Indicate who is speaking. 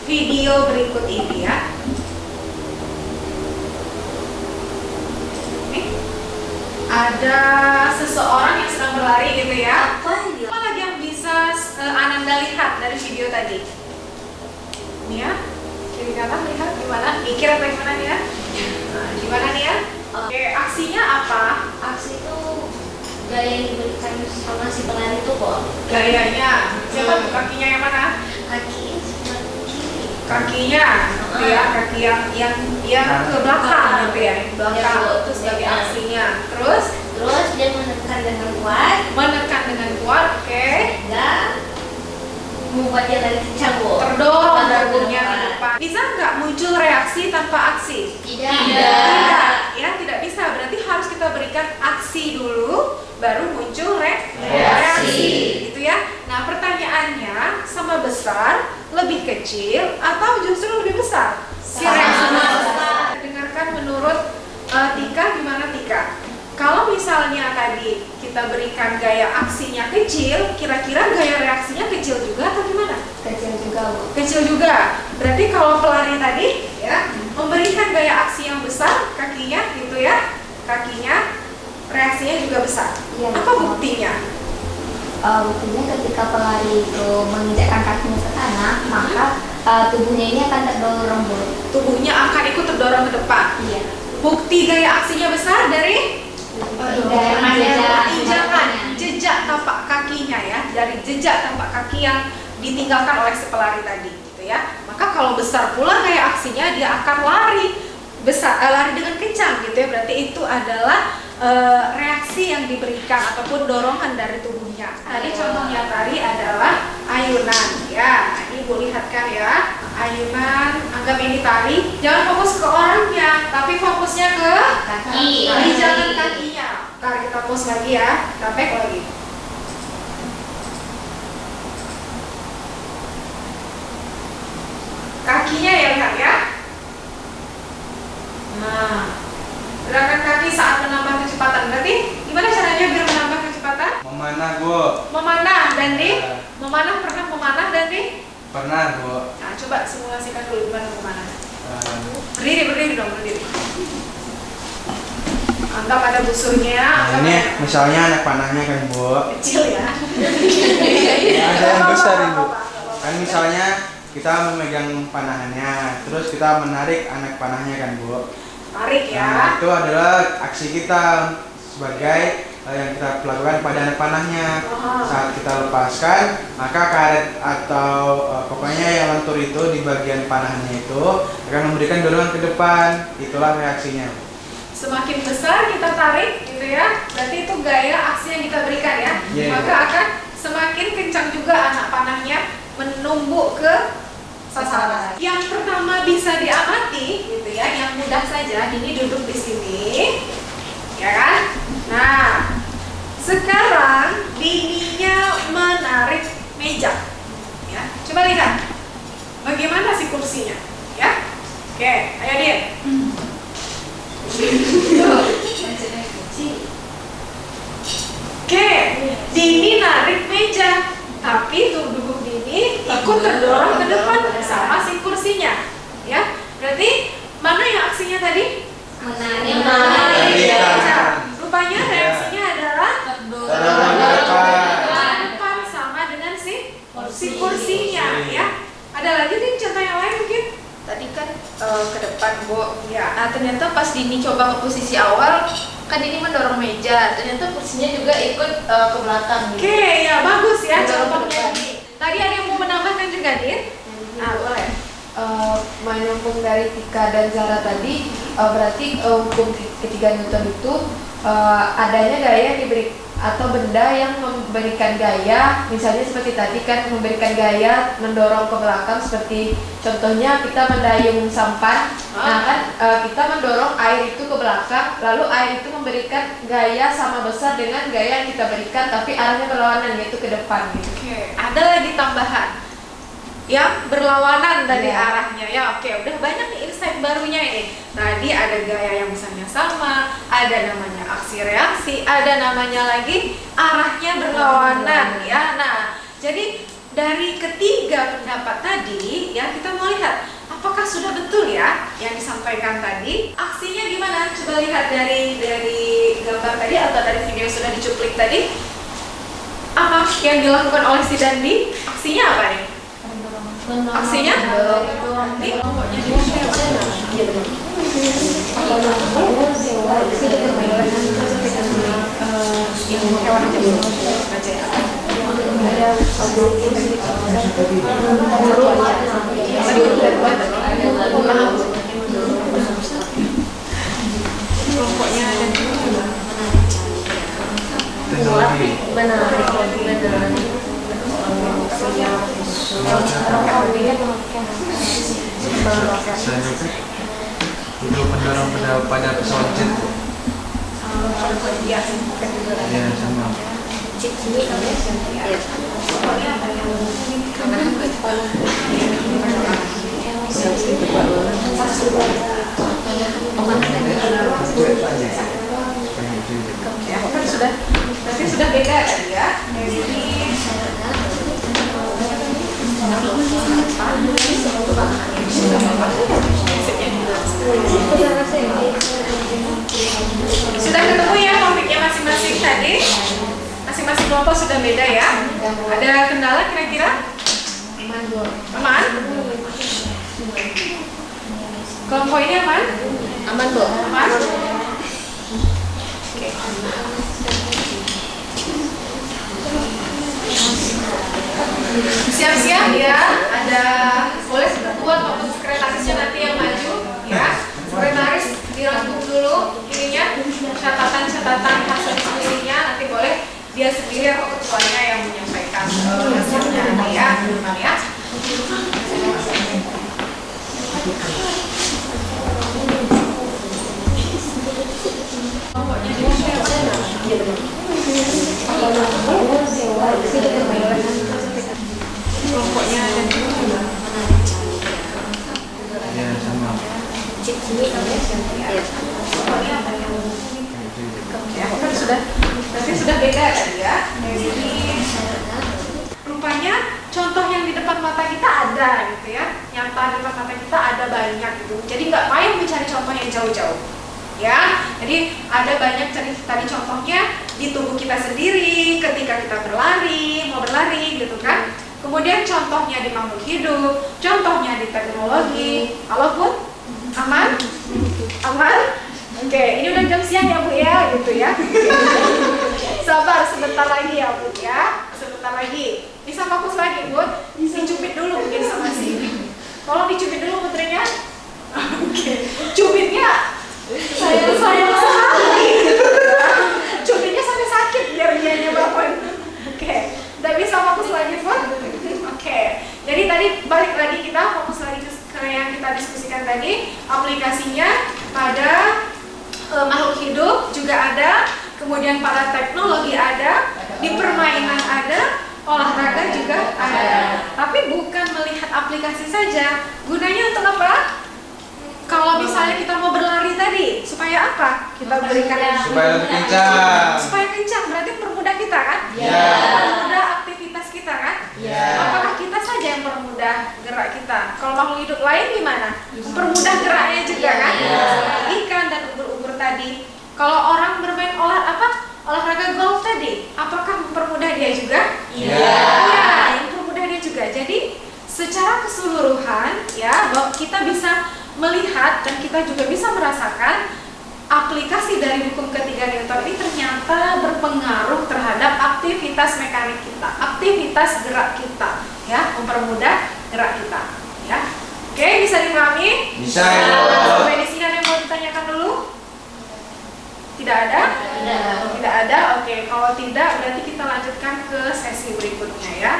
Speaker 1: Video berikut ini ya. Ada seseorang yang sedang berlari gitu ya. Apa lagi yang bisa Ananda lihat dari video tadi? Nih ya, kiri kanan lihat gimana? Mikir apa gimana nih ya? Nah, gimana nih ya? Oke, aksinya apa?
Speaker 2: Aksi itu gaya yang diberikan sama si pelari itu kok.
Speaker 1: Gayanya. Siapa tuh kakinya yang mana?
Speaker 2: Kaki sebelah kiri.
Speaker 1: Kakinya, gitu ya, kaki yang ke belakang gitu ya, belakang itu sebagai aksinya. Terus
Speaker 2: dia menekan dengan kuat.
Speaker 1: Oke.
Speaker 2: Dan membuat dia lari kencang, Bu.
Speaker 1: Terdorong dagunya ke depan. Bisa nggak muncul reaksi tanpa aksi?
Speaker 2: Tidak.
Speaker 1: Ya, tidak bisa. Berarti harus kita berikan aksi dulu, baru muncul reaksi. Gitu ya. Nah, pertanyaannya, sama besar, lebih kecil, atau justru lebih besar? Si reaksinya besar. Dengarkan menurut Tika, gimana Tika? Kalau misalnya tadi kita berikan gaya aksinya kecil, kira-kira gaya reaksinya kecil juga atau gimana?
Speaker 2: Kecil juga, Bu.
Speaker 1: Kecil juga. Berarti kalau pelari tadi ya memberikan gaya aksi yang besar kakinya gitu ya, kakinya reaksinya juga besar.
Speaker 2: Iya,
Speaker 1: Apa buktinya?
Speaker 2: Buktinya ketika pelari itu menginjakkan kakinya ke tanah, maka tubuhnya ini akan terdorong, Bu.
Speaker 1: Tubuhnya akan ikut terdorong ke depan.
Speaker 2: Iya.
Speaker 1: Bukti gaya aksinya besar dari jejak tapak kakinya ya, dari jejak tapak kaki yang ditinggalkan oleh si pelari tadi gitu ya. Maka kalau besar pula gaya aksinya, dia akan lari lari dengan kencang gitu ya. Berarti itu adalah reaksi yang diberikan ataupun dorongan dari tubuhnya. Tadi contohnya tadi adalah ayunan ya. Ini Ibu lihatkan ya, ayunan. Anggap ini tari. Jangan fokus ke orangnya, tapi fokusnya ke
Speaker 2: Kaki.
Speaker 1: jangan kakinya. Ntar kita pause lagi ya, kita back lagi. Kakinya ya, lihat ya. Nah, gerakan kaki saat menambah kecepatan. Berarti gimana caranya biar menambah kecepatan?
Speaker 3: Memanah, Bu.
Speaker 1: Memanah, Dandi. Pernah memanah, Dandi?
Speaker 3: Pernah, Bu.
Speaker 1: Nah, coba simulasikan dulu gimana memanah. Berdiri dong, berdiri. Anggap ada busurnya.
Speaker 3: Nah, ini misalnya anak panahnya kan, Bu.
Speaker 1: Kecil ya.
Speaker 3: Ada yang besar, Bu. Kan misalnya kita memegang panahannya, terus kita menarik anak panahnya kan, Bu.
Speaker 1: Tarik ya.
Speaker 3: Nah, itu adalah aksi kita sebagai yang kita lakukan pada anak panahnya. Saat kita lepaskan, maka karet atau pokoknya yang lentur itu di bagian panahannya itu akan memberikan dorongan ke depan. Itulah reaksinya.
Speaker 1: Semakin besar kita tarik gitu ya, berarti itu gaya aksi yang kita berikan ya. Maka akan semakin kencang juga anak panahnya menumbuk ke sasaran. Yang pertama bisa diamati gitu ya, yang mudah saja. Ini duduk di sini, ya kan? Nah, sekarang Dininya menarik meja. Ya, coba lihat. Bagaimana sih kursinya? Ya, oke, ayo Din. Oke, Dini narik meja, tapi tubuh Dini ikut terdorong ke depan sama si kursinya, ya. Berarti mana yang aksinya tadi?
Speaker 2: Menarik.
Speaker 1: Rupanya reaksinya adalah
Speaker 3: Terdorong ke
Speaker 1: depan sama dengan si kursinya, ya. Ada lagi nih contoh yang lain mungkin?
Speaker 4: Tadi kan ke depan, Bu.
Speaker 1: Ya.
Speaker 4: Nah, ternyata pas Dini coba ke posisi awal, kan Dini mendorong meja. Ternyata kursinya juga ikut ke belakang. Gitu.
Speaker 1: Oke, ya bagus ya
Speaker 4: Mendorong ke
Speaker 1: contohnya
Speaker 4: depan.
Speaker 1: ini. Tadi ada yang mau menambahkan juga, Din? Nah, boleh.
Speaker 5: Menyambung dari Tika dan Zara tadi, berarti hukum ketiga Newton itu adanya gaya yang atau benda yang memberikan gaya, misalnya seperti tadi kan memberikan gaya mendorong ke belakang, seperti contohnya kita mendayung sampan. Nah kan kita mendorong air itu ke belakang, lalu air itu memberikan gaya sama besar dengan gaya yang kita berikan, tapi arahnya berlawanan, yaitu ke depan gitu.
Speaker 1: Oke, ada lagi tambahan yang berlawanan dari arahnya ya. Oke, udah banyak nih insight barunya ini. Tadi ada gaya yang misalnya sama, ada namanya aksi reaksi, ada namanya lagi arahnya berlawanan ya. Nah, jadi dari ketiga pendapat tadi ya, kita mau lihat apakah sudah betul ya yang disampaikan tadi. Aksinya gimana? Coba lihat dari gambar tadi atau dari video yang sudah dicuplik tadi. Apa yang dilakukan oleh si Dandi? Aksinya apa nih? Aksinya? Nih,
Speaker 3: Itu pendorong pada pesawat jet. Ya, sama.
Speaker 1: Berarti sudah beda tadi ya. Sudah ketemu ya topiknya masing-masing tadi? Masing-masing kelompok sudah beda ya? Ada kendala kira-kira? Aman? Kelompok ini aman?
Speaker 5: Aman Bu.
Speaker 1: Aman? Oke. Siap-siap ya, ada boleh buat waktu sekretarisnya nanti yang maju ya. Sekretaris dirangkum dulu ininya, catatan hasil diskusinya, nanti boleh dia sendiri atau ketuanya yang menyampaikan hasilnya nanti ya, teman ya. Kelompoknya ada
Speaker 3: Ya, sama.
Speaker 1: ya, kan sudah beda tadi ya. Jadi rupanya contoh yang di depan mata kita ada gitu ya, nyata di depan mata kita ada banyak gitu. Jadi nggak payah mencari contoh yang jauh-jauh ya. Jadi ada banyak tadi contohnya di tubuh kita sendiri ketika kita mau berlari gitu kan. Kemudian contohnya di makhluk hidup, contohnya di teknologi. Halo Bu, aman? Aman? Oke, ini udah jam siang ya Bu ya, gitu ya. Sabar sebentar lagi ya Bu ya, sebentar lagi. Bisa fokus lagi Bu, dicubit dulu mungkin sama sini. Tolong dicubit dulu putrinya. Oke, cubitnya sayang sekali. Cubitnya sampai sakit biar dianya bangun. Oke, udah bisa fokus lagi Bu. Oke, jadi tadi balik lagi kita fokus lagi ke yang kita diskusikan tadi. Aplikasinya pada makhluk hidup juga ada, kemudian pada teknologi ada, di permainan ada, olahraga juga ada. Tapi bukan melihat aplikasi saja. Gunanya untuk apa? Kalau misalnya kita mau berlari tadi, supaya apa? Kita berikan
Speaker 3: Supaya lebih kencang.
Speaker 1: supaya kencang, berarti mempermudah kita kan?
Speaker 3: Ya.
Speaker 1: Mempermudah aktivitas kita kan?
Speaker 3: Ya.
Speaker 1: Apakah kita saja yang mempermudah gerak kita? Kalau makhluk hidup lain gimana? Mempermudah geraknya juga kan? Seperti ikan dan ubur-ubur tadi. Kalau orang bermain olahraga golf tadi, apakah mempermudah dia juga?
Speaker 3: Iya.
Speaker 1: Iya, mempermudah dia juga. Jadi secara keseluruhan ya, bahwa kita bisa melihat dan kita juga bisa merasakan aplikasi dari hukum ketiga Newton ini ternyata berpengaruh terhadap aktivitas mekanik kita, aktivitas gerak kita, ya, mempermudah gerak kita, ya. Oke, bisa dipahami?
Speaker 3: Bisa ya.
Speaker 1: Sampai di sini ada yang mau ditanyakan dulu? Tidak ada?
Speaker 5: Tidak.
Speaker 1: Tidak ada. Oke, kalau tidak berarti kita lanjutkan ke sesi berikutnya ya.